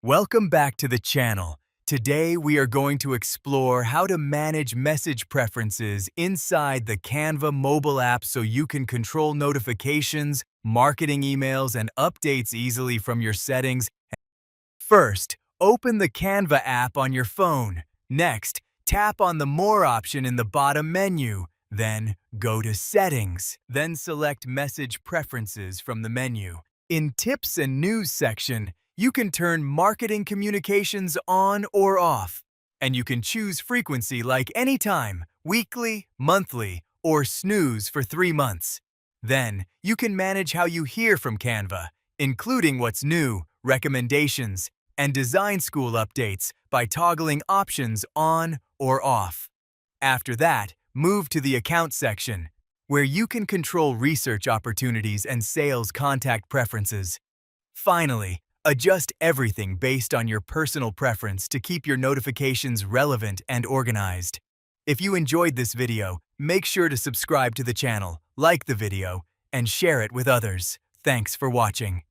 Welcome back to the channel. Today we are going to explore how to manage message preferences inside the Canva mobile app so you can control notifications, marketing emails, and updates easily from your settings. First, open the Canva app on your phone. Next, tap on the More option in the bottom menu. Then, go to Settings. Then select Message Preferences from the menu. In Tips and News section, you can turn marketing communications on or off. And you can choose frequency like anytime, weekly, monthly, or snooze for 3 months. Then, you can manage how you hear from Canva, including what's new, recommendations, and design school updates by toggling options on or off. After that, move to the Account section, where you can control research opportunities and sales contact preferences. Finally, adjust everything based on your personal preference to keep your notifications relevant and organized. If you enjoyed this video, make sure to subscribe to the channel, like the video, and share it with others. Thanks for watching.